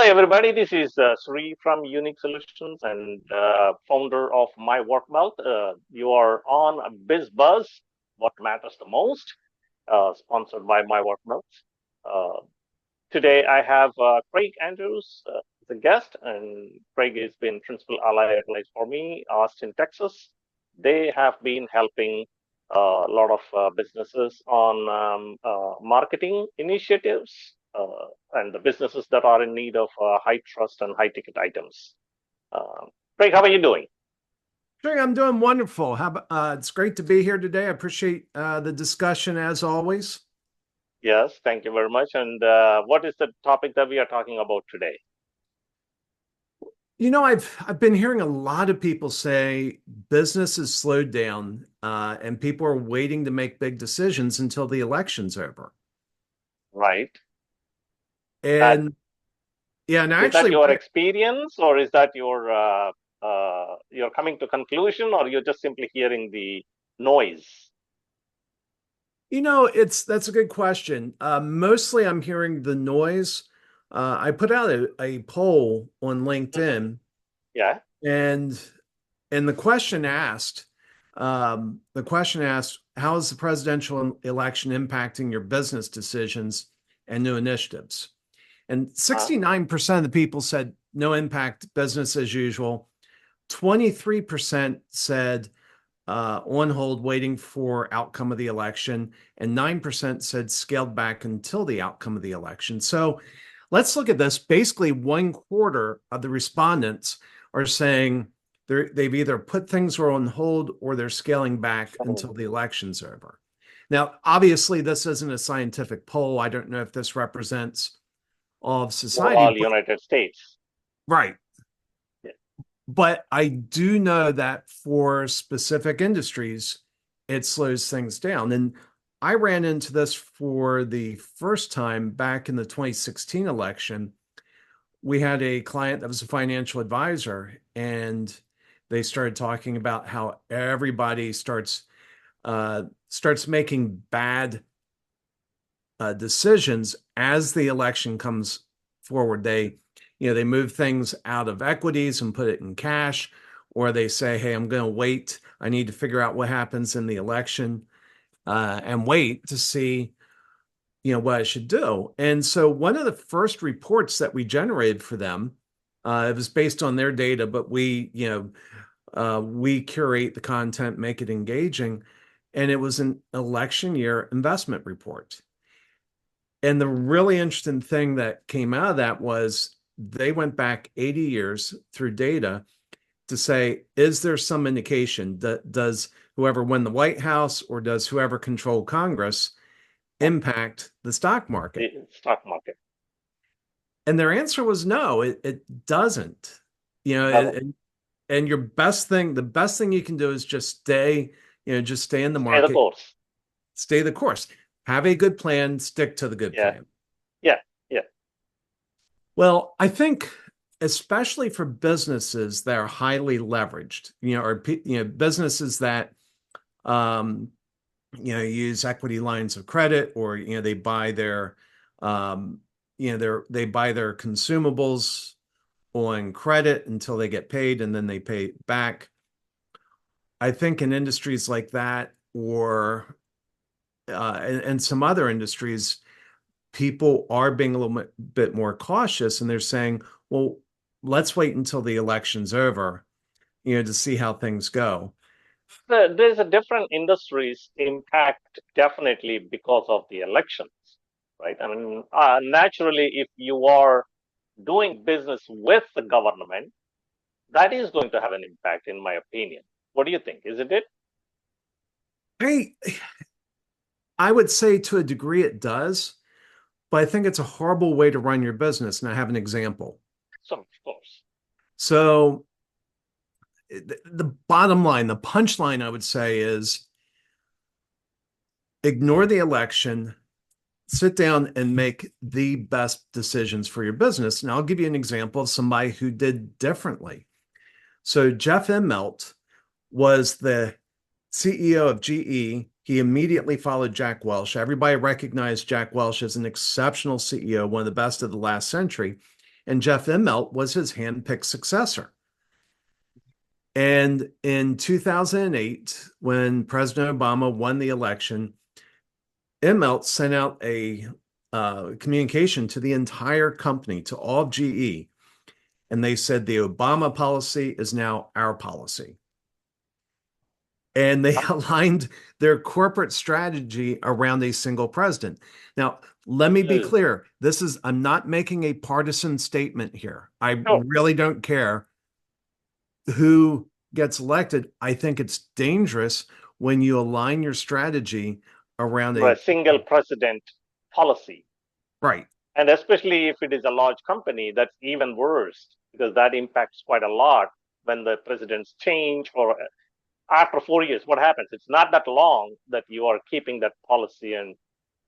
Hi, everybody. This is Sree from Unique Solutions and founder of MyWorkBelt. You are on Biz Buzz, what matters the most, sponsored by MyWorkBelt. Uh, Today, I have Craig Andrews as a guest, and Craig has been principal ally advisor for me, Austin, Texas. They have been helping a lot of businesses on marketing initiatives and the businesses that are in need of high trust and high ticket items. Craig, how are you doing? Sure, I'm doing wonderful. It's great to be here today. I appreciate the discussion as always. Yes, thank you very much. And what is the topic that we are talking about today? I've been hearing a lot of people say business has slowed down, and people are waiting to make big decisions until the election's over. Right. That And yeah, and I is that actually, your experience, or is that your you're coming to conclusion, or you're just simply hearing the noise? it's that's a good question. Mostly, I'm hearing the noise. I put out a poll on Hmm. LinkedIn, Yeah. and and the question asked, how is the presidential election impacting your business decisions and new initiatives? And Uh, 69% of the people said no impact, business as usual. 23% said on hold, waiting for outcome of the election, and 9% said scaled back until the outcome of the election. So let's look at this. Basically, one quarter of the respondents are saying they've either put things on hold or they're scaling back until the election's over. Now, obviously, this isn't a scientific poll. I don't know if this represents all of society, overall, but United States. right. Yeah. But I do know that for specific industries, it slows things down. And I ran into this for the first time back in the 2016 election. We had a client that was a financial advisor, and they started talking about how everybody starts making bad decisions as the election comes forward. They move things out of equities and put it in cash, or they say, "Hey, I'm going to wait. I need to figure out what happens in the election and wait to see." What I should do. And so one of the first reports that we generated for them, it was based on their data, but we curate the content, make it engaging, and it was an election year investment report. And the really interesting thing that came out of that was they went back 80 years through data to say, is there some indication that does whoever win the White House or does whoever control Congress impact the stock market? The stock market And their answer was no, it doesn't. You know, doesn't and the best thing you can do is just stay in the stay the market, course. stay the course, have a good plan, stick to the good Yeah. plan. Yeah. Yeah. Well, I think especially for businesses that are highly leveraged, or businesses that um, use equity lines of credit, or they buy um, they buy their consumables on credit until they get paid and then they pay it back. I think in industries like that, or and some other industries, people are being a little bit more cautious, and they're saying, well, let's wait until the election's over, to see how things go. There's a different industries impact definitely because of the elections, right? I mean, naturally, if you are doing business with the government, that is going to have an impact, in my opinion. What do you think? Isn't it? I I would say to a degree it does, but I think it's a horrible way to run your business. And I have an example. So, of course. So the bottom line, the punchline, I would say, is ignore the election, sit down and make the best decisions for your business. And I'll give you an example of somebody who did differently. So Jeff Immelt was the CEO of GE. He immediately followed Jack Welch. Everybody recognized Jack Welch as an exceptional CEO, one of the best of the last century. and Jeff Immelt was his handpicked successor. And in 2008, when President Obama won the election, Immelt sent out a communication to the entire company, to all of GE, and they said the Obama policy is now our policy. And they aligned their corporate strategy around a single president. Now, let me be clear. I'm not making a partisan statement here. I really don't care who gets elected. I think it's dangerous when you align your strategy around a single president policy. Right. And especially if it is a large company, that's even worse, because that impacts quite a lot when the presidents change, or after 4 years, what happens? It's not that long that you are keeping that policy, and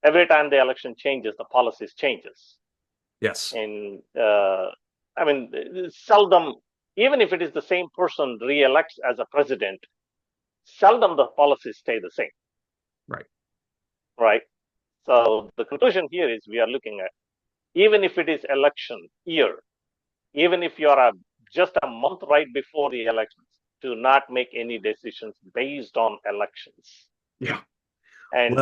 every time the election changes, the policies changes. Yes. And I mean, seldom, even if it is the same person re-elects as a president, seldom the policies stay the same. Right. Right. So the conclusion here is we are looking at, even if it is election year, even if you are just a month right before the elections, do not make any decisions based on elections. Yeah. And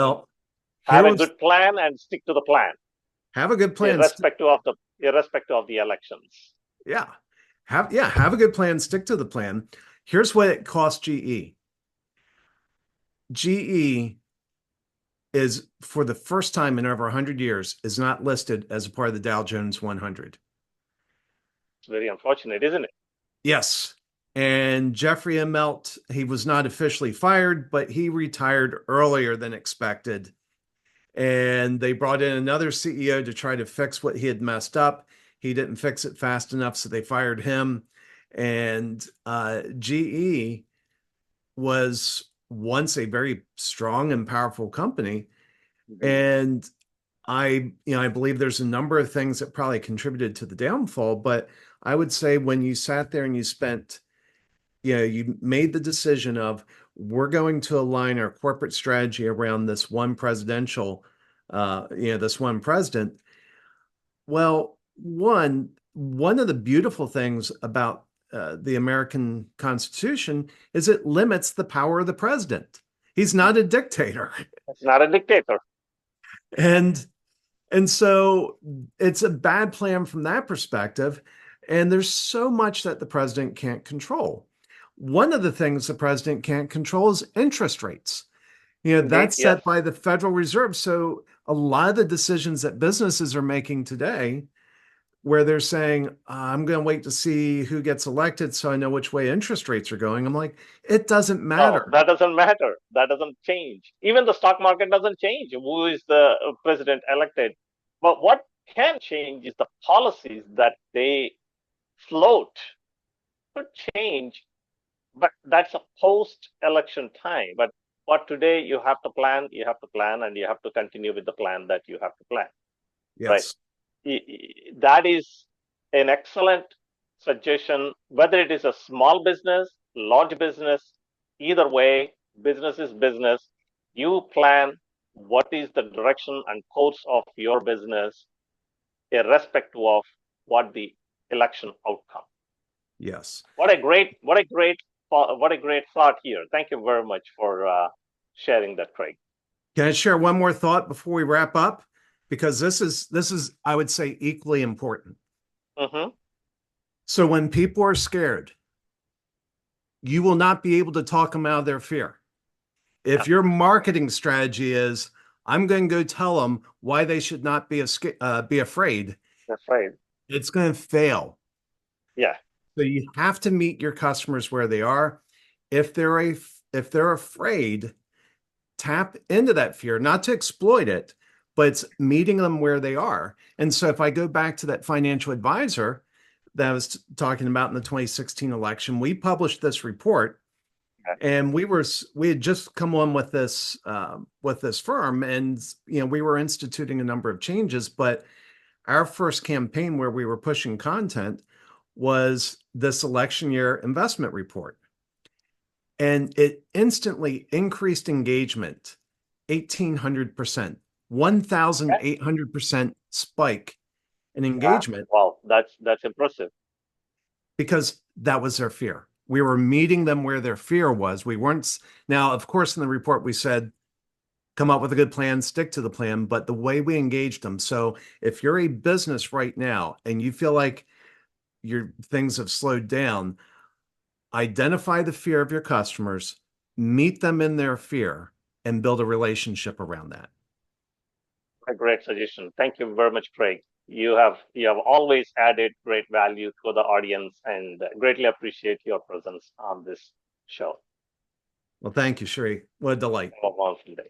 have a good plan and stick to the plan. Have a good plan. Irrespective of the elections. Yeah. Have a good plan, stick to the plan. Here's what it cost GE. GE is, for the first time in over 100 years, is not listed as a part of the Dow Jones 100. It's very unfortunate, isn't it? Yes. And Jeffrey Immelt, he was not officially fired, but he retired earlier than expected. And they brought in another CEO to try to fix what he had messed up. He didn't fix it fast enough, so they fired him. And GE was once a very strong and powerful company. Mm-hmm. And I believe there's a number of things that probably contributed to the downfall, but I would say when you sat there and you spent, you made the decision of, we're going to align our corporate strategy around this one presidential, this one president. Well, one of the beautiful things about the American Constitution is it limits the power of the president. He's not a dictator. It's not a dictator. And so it's a bad plan from that perspective. And there's so much that the president can't control. One of the things the president can't control is interest rates. That's set by the Federal Reserve. So a lot of the decisions that businesses are making today, where they're saying, I'm going to wait to see who gets elected so I know which way interest rates are going. I'm like, it doesn't matter. No, that doesn't matter. That doesn't change. Even the stock market doesn't change who is the president elected. But what can change is the policies that they float could change, but that's a post-election time. But for today, you have to plan, and you have to continue with the plan that you have to plan. Yes. Right? That is an excellent suggestion, whether it is a small business, large business, either way, business is business. You plan what is the direction and course of your business, irrespective of what the election outcome. Yes. What a great thought here. Thank you very much for sharing that, Craig. Can I share one more thought before we wrap up? Because this is, I would say, equally important. Mm-hmm. So when people are scared, you will not be able to talk them out of their fear. If your marketing strategy is, I'm going to go tell them why they should not be afraid, it's going to fail. Yeah. So you have to meet your customers where they are. If they're afraid, tap into that fear, not to exploit it, but it's meeting them where they are. And so if I go back to that financial advisor that I was talking about in the 2016 election, we published this report, and we had just come on with this firm, and we were instituting a number of changes. But our first campaign where we were pushing content was this election year investment report, and it instantly increased engagement 1,800%, 1,800% spike and Yeah. engagement Wow, that's impressive. because that was their fear. We were meeting them where their fear was. We weren't. Now, of course, in the report, we said, come up with a good plan, stick to the plan, but the way we engaged them. So if you're a business right now and you feel like your things have slowed down, identify the fear of your customers, meet them in their fear, and build a relationship around that. A great suggestion. Thank you very much, Craig. You have always added great value to the audience, and greatly appreciate your presence on this show. Well, thank you, Sree. What a delight. Have a wonderful day.